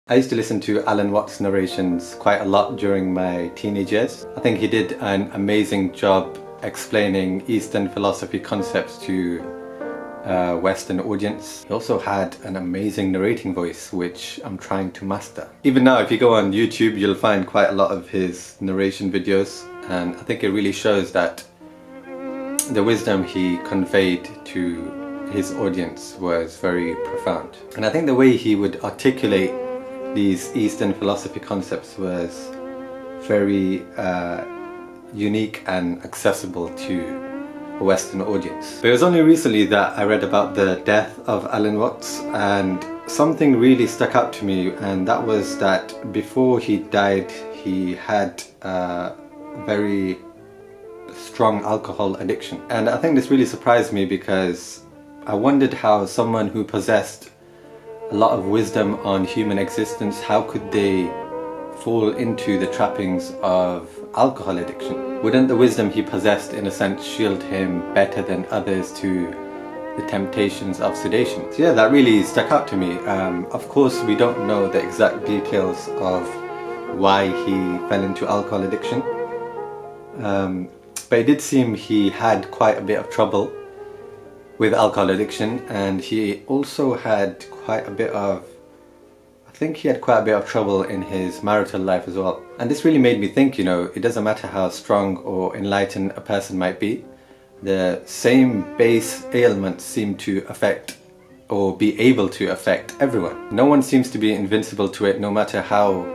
I used to listen to Alan Watts narrations quite a lot during my teenage years. I think he did an amazing job explaining Eastern philosophy concepts to a Western audience. He also had an amazing narrating voice, which I'm trying to master. Even now, if you go on YouTube, you'll find quite a lot of his narration videos, and I think it really shows that the wisdom he conveyed to his audience was very profound. And I think the way he would articulate these Eastern philosophy concepts was very unique and accessible to a Western audience. But it was only recently that I read about the death of Alan Watts, and something really stuck out to me, and that was that before he died he had a very strong alcohol addiction. And I think this really surprised me because I wondered how someone who possessed a lot of wisdom on human existence, how could they fall into the trappings of alcohol addiction? Wouldn't the wisdom he possessed in a sense shield him better than others to the temptations of sedation? So yeah, that really stuck out to me. Of course we don't know the exact details of why he fell into alcohol addiction, but it did seem he had quite a bit of trouble with alcohol addiction, and he also had quite a bit of trouble in his marital life as well. And this really made me think, it doesn't matter how strong or enlightened a person might be, the same base ailments seem to affect or be able to affect everyone. No one seems to be invincible to it, no matter how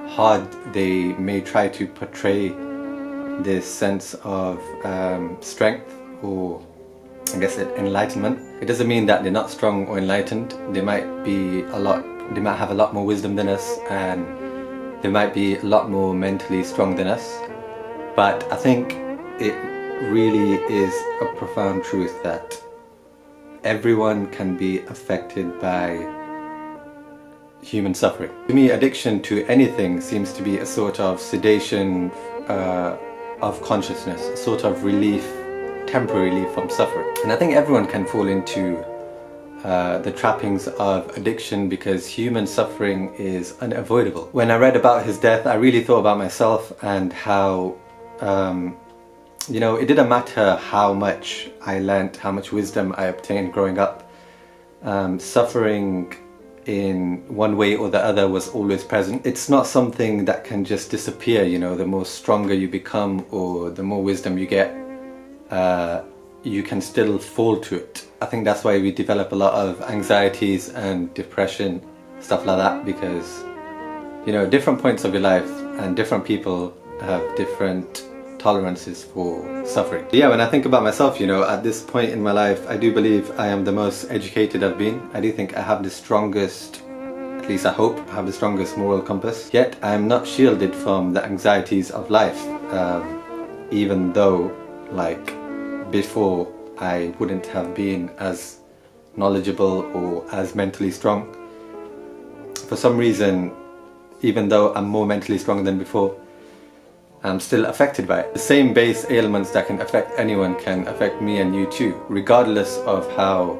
hard they may try to portray this sense of strength or I guess enlightenment. It doesn't mean that they're not strong or enlightened. They might have a lot more wisdom than us, and they might be a lot more mentally strong than us. But I think it really is a profound truth that everyone can be affected by human suffering. To me, addiction to anything seems to be a sort of sedation of consciousness, a sort of relief, temporary relief from suffering. And I think everyone can fall into the trappings of addiction because human suffering is unavoidable. When I read about his death, I really thought about myself and how it didn't matter how much I learnt, how much wisdom I obtained growing up. Suffering in one way or the other was always present. It's not something that can just disappear. The more stronger you become or the more wisdom you get, you can still fall to it. I think that's why we develop a lot of anxieties and depression, stuff like that, because different points of your life and different people have different tolerances for suffering. Yeah, when I think about myself, at this point in my life, I do believe I am the most educated I've been. I do think I have the strongest, at least I hope, I have the strongest moral compass. Yet I'm not shielded from the anxieties of life, even though before I wouldn't have been as knowledgeable or as mentally strong. For some reason, even though I'm more mentally strong than before, I'm still affected by it. The same base ailments that can affect anyone can affect me and you too, regardless of how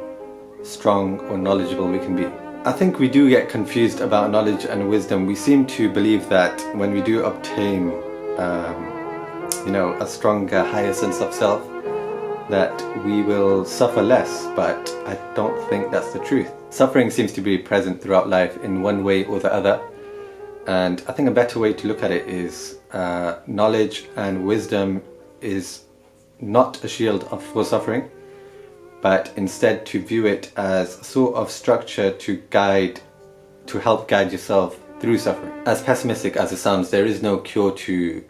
strong or knowledgeable we can be. I think we do get confused about knowledge and wisdom. We seem to believe that when we do obtain a stronger, higher sense of self, that we will suffer less, but I don't think that's the truth. Suffering seems to be present throughout life in one way or the other, and I think a better way to look at it is knowledge and wisdom is not a shield for suffering, but instead to view it as a sort of structure to help guide yourself through suffering. As pessimistic as it sounds, there is no cure to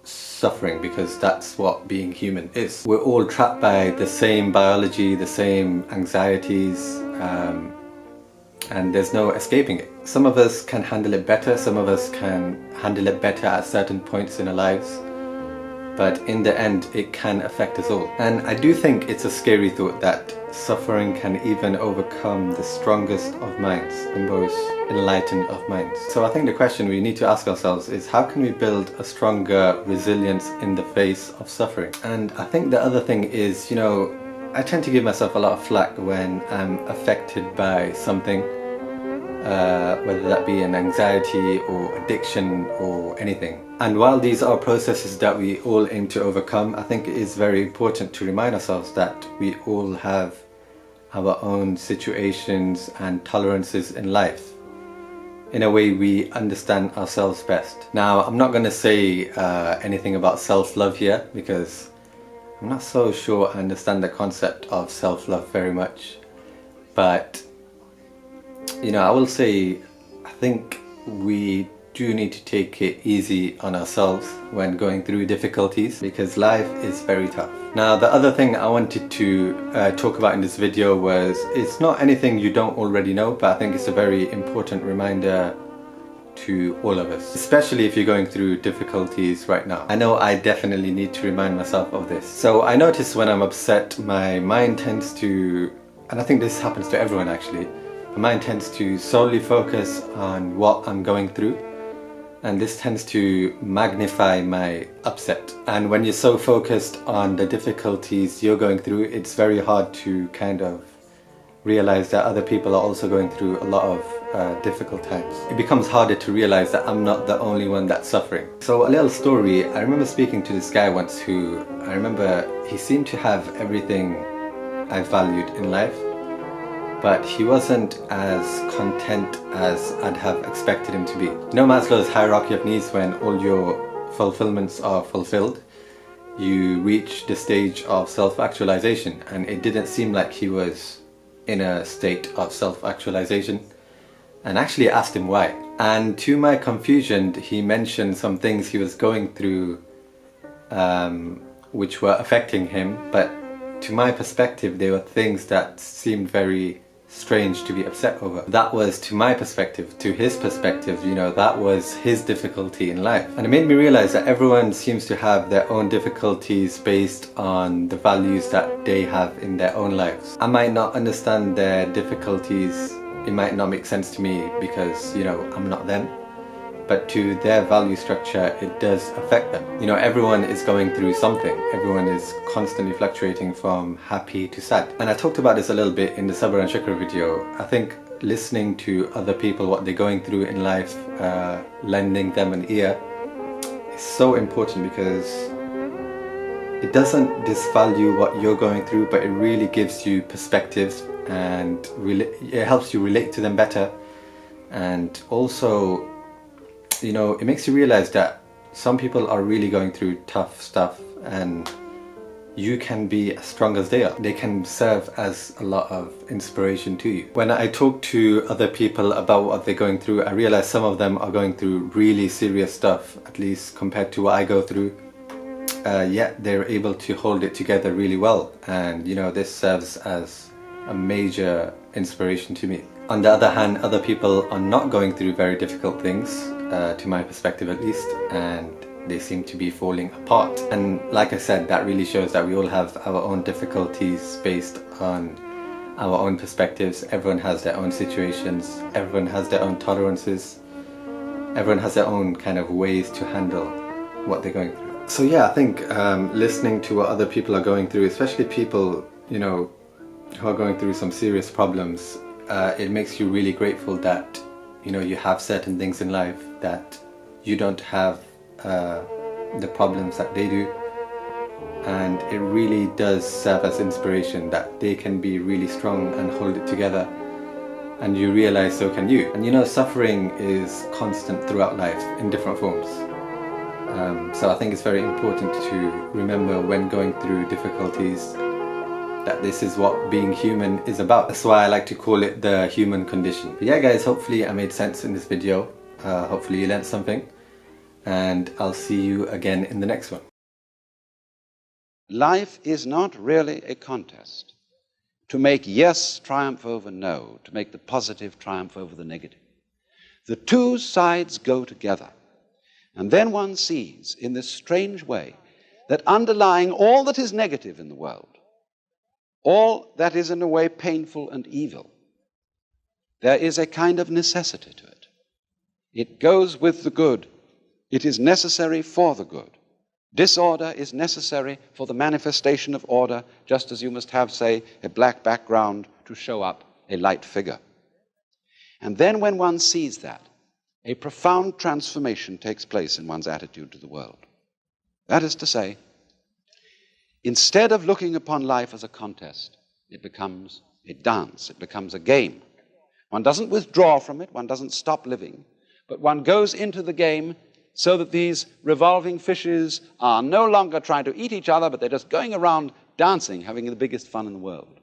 suffering, because that's what being human is. We're all trapped by the same biology, the same anxieties, and there's no escaping it. Some of us can handle it better, some of us can handle it better at certain points in our lives, but in the end it can affect us all. And I do think it's a scary thought that suffering can even overcome the strongest of minds, the most enlightened of minds. So I think the question we need to ask ourselves is, how can we build a stronger resilience in the face of suffering? And I think the other thing is, I tend to give myself a lot of flack when I'm affected by something whether that be an anxiety or addiction or anything. And while these are processes that we all aim to overcome, I think it is very important to remind ourselves that we all have our own situations and tolerances in life. In a way, we understand ourselves best. Now, I'm not going to say anything about self-love here because I'm not so sure I understand the concept of self-love very much. But, you know, I will say, I think we do need to take it easy on ourselves when going through difficulties because life is very tough. Now, the other thing I wanted to talk about in this video was, it's not anything you don't already know, but I think it's a very important reminder to all of us, especially if you're going through difficulties right now. I know I definitely need to remind myself of this. So I notice when I'm upset, my mind tends to, and I think this happens to everyone actually, my mind tends to solely focus on what I'm going through, and this tends to magnify my upset. And when you're so focused on the difficulties you're going through, it's very hard to kind of realize that other people are also going through a lot of difficult times. It becomes harder to realize that I'm not the only one that's suffering. So a little story, I remember speaking to this guy once who, I remember he seemed to have everything I valued in life, but he wasn't as content as I'd have expected him to be. You know Maslow's hierarchy of needs, when all your fulfillments are fulfilled, you reach the stage of self-actualization, and it didn't seem like he was in a state of self-actualization. And actually asked him why. And to my confusion, he mentioned some things he was going through which were affecting him, but to my perspective, they were things that seemed very strange to be upset over. That was to my perspective. To his perspective, you know, that was his difficulty in life. And it made me realize that everyone seems to have their own difficulties based on the values that they have in their own lives. I might not understand their difficulties, it might not make sense to me because, you know, I'm not them. But to their value structure, it does affect them. You know, everyone is going through something. Everyone is constantly fluctuating from happy to sad. And I talked about this a little bit in the Sabr and Shukr video. I think listening to other people, what they're going through in life, lending them an ear, is so important because it doesn't disvalue what you're going through, but it really gives you perspectives and it helps you relate to them better. And also, you know, it makes you realize that some people are really going through tough stuff and you can be as strong as they are. They can serve as a lot of inspiration to you. When I talk to other people about what they're going through, I realize some of them are going through really serious stuff, at least compared to what I go through. Yet they're able to hold it together really well. And, you know, this serves as a major inspiration to me. On the other hand, other people are not going through very difficult things, to my perspective at least, and they seem to be falling apart. And like I said, that really shows that we all have our own difficulties based on our own perspectives. Everyone has their own situations, everyone has their own tolerances, everyone has their own kind of ways to handle what they're going through. So yeah, I think listening to what other people are going through, especially people, you know, who are going through some serious problems, it makes you really grateful that, you know, you have certain things in life that you don't have the problems that they do, and it really does serve as inspiration that they can be really strong and hold it together, and you realize so can you. And you know, suffering is constant throughout life in different forms, so I think it's very important to remember when going through difficulties that this is what being human is about. That's why I like to call it the human condition. But yeah guys, hopefully I made sense in this video. Hopefully you learned something, and I'll see you again in the next one. Life is not really a contest to make yes triumph over no, to make the positive triumph over the negative. The two sides go together, and then one sees in this strange way that underlying all that is negative in the world, all that is in a way painful and evil, there is a kind of necessity to it. It goes with the good. It is necessary for the good. Disorder is necessary for the manifestation of order, just as you must have, say, a black background to show up a light figure. And then when one sees that, a profound transformation takes place in one's attitude to the world. That is to say, instead of looking upon life as a contest, it becomes a dance, it becomes a game. One doesn't withdraw from it, one doesn't stop living, but one goes into the game so that these revolving fishes are no longer trying to eat each other, but they're just going around dancing, having the biggest fun in the world.